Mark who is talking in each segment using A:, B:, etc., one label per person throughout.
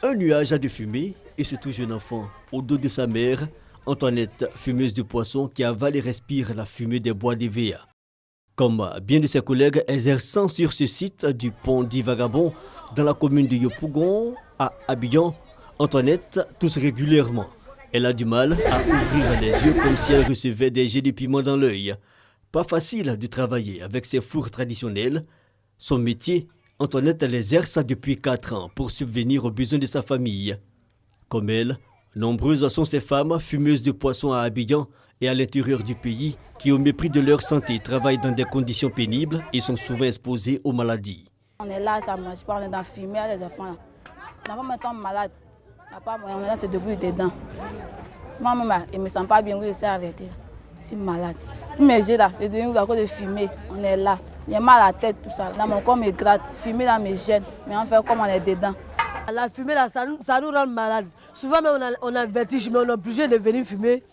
A: Un nuage de fumée et ce tout jeune enfant au dos de sa mère, Antoinette, fumeuse de poisson qui avale et respire la fumée des bois d'Évéa. Comme bien de ses collègues exerçant sur ce site du pont d'Ivagabon dans la commune de Yopougon à Abidjan, Antoinette tousse régulièrement. Elle a du mal à ouvrir les yeux comme si elle recevait des jets de piment dans l'œil. Pas facile de travailler avec ses fours traditionnels. Son métier, Antoinette l'exerce depuis 4 ans pour subvenir aux besoins de sa famille. Comme elle, nombreuses sont ces femmes fumeuses de poissons à Abidjan et à l'intérieur du pays qui, au mépris de leur santé, travaillent dans des conditions pénibles et sont souvent exposées aux maladies.
B: On est là, ça ne marche pas, on est dans la fumée, les enfants. On n'a pas maintenant malade. On est là, c'est debout dedans. Moi-même, je ne me sens pas bien, oui, je suis arrêté. Je suis malade. Mais j'ai là, je suis à cause de fumer. On est là. J'ai mal à la tête, tout ça. Dans mon corps me gratte. Fumer là me gêne. Mais on fait comme on est dedans.
C: La fumée là, ça nous rend malades. Souvent même on a vertige, mais on est obligé de venir fumer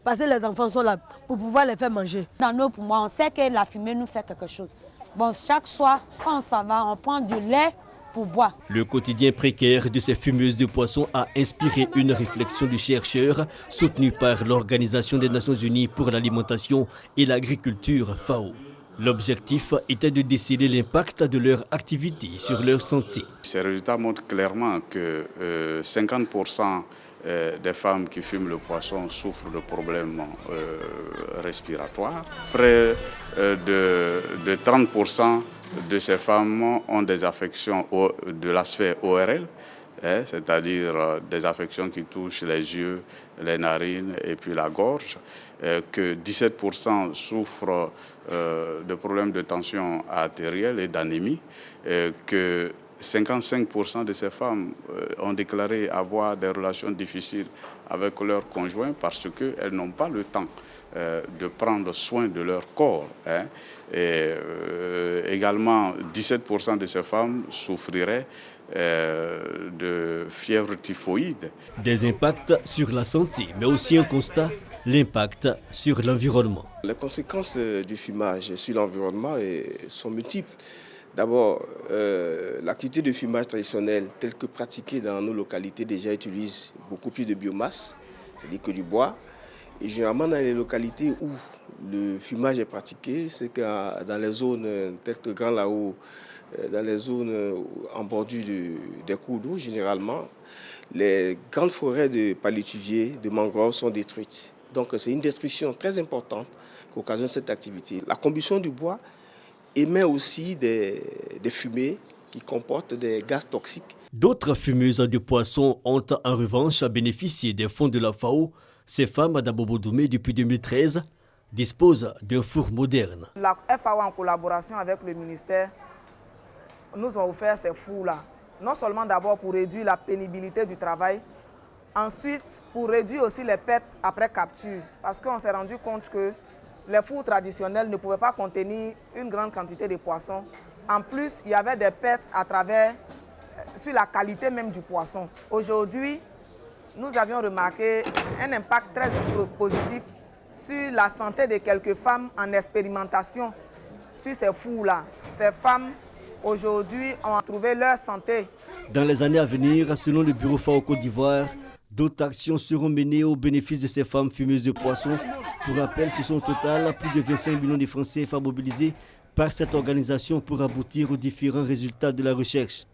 C: parce que les enfants sont là pour pouvoir les faire manger.
D: Dans nos poumons, on sait que la fumée nous fait quelque chose. Bon, chaque soir, quand on s'en va, on prend du lait pour boire.
A: Le quotidien précaire de ces fumeuses de poissons a inspiré une réflexion du chercheur soutenue par l'Organisation des Nations Unies pour l'alimentation et l'agriculture, FAO. L'objectif était de déceler l'impact de leur activité sur leur santé.
E: Ces résultats montrent clairement que 50% des femmes qui fument le poisson souffrent de problèmes respiratoires. Près de 30% de ces femmes ont des affections de la sphère ORL, c'est-à-dire des affections qui touchent les yeux, les narines et puis la gorge, que 17% souffrent de problèmes de tension artérielle et d'anémie, que 55% de ces femmes ont déclaré avoir des relations difficiles avec leurs conjoints parce qu'elles n'ont pas le temps de prendre soin de leur corps. Et également, 17% de ces femmes souffriraient de fièvre typhoïde.
A: Des impacts sur la santé, mais aussi un constat, l'impact sur l'environnement.
F: Les conséquences du fumage sur l'environnement sont multiples. D'abord, l'activité de fumage traditionnelle, telle que pratiquée dans nos localités, déjà utilise beaucoup plus de biomasse, c'est-à-dire que du bois. Et généralement, dans les localités où le fumage est pratiqué, c'est que dans les zones telles que Grand Lao, dans les zones en bordure des cours d'eau, généralement, les grandes forêts de palétuviers, de mangroves sont détruites. Donc c'est une destruction très importante qu'occasionne cette activité. La combustion du bois émet aussi des fumées qui comportent des gaz toxiques.
A: D'autres fumeuses de poissons ont en revanche bénéficié des fonds de la FAO. Ces femmes d'Abobodoumé, depuis 2013, disposent d'un four moderne.
G: La FAO, en collaboration avec le ministère, nous a offert ces fours-là. Non seulement d'abord pour réduire la pénibilité du travail, ensuite pour réduire aussi les pertes après capture. Parce qu'on s'est rendu compte que les fours traditionnels ne pouvaient pas contenir une grande quantité de poissons. En plus, il y avait des pertes sur la qualité même du poisson. Aujourd'hui, nous avions remarqué un impact très positif sur la santé de quelques femmes en expérimentation sur ces fours-là. Ces femmes, aujourd'hui, ont trouvé leur santé.
A: Dans les années à venir, selon le Bureau FAO Côte d'Ivoire, d'autres actions seront menées au bénéfice de ces femmes fumeuses de poissons. Pour rappel, ce sont au total plus de 25 millions de francs CFA mobilisés par cette organisation pour aboutir aux différents résultats de la recherche.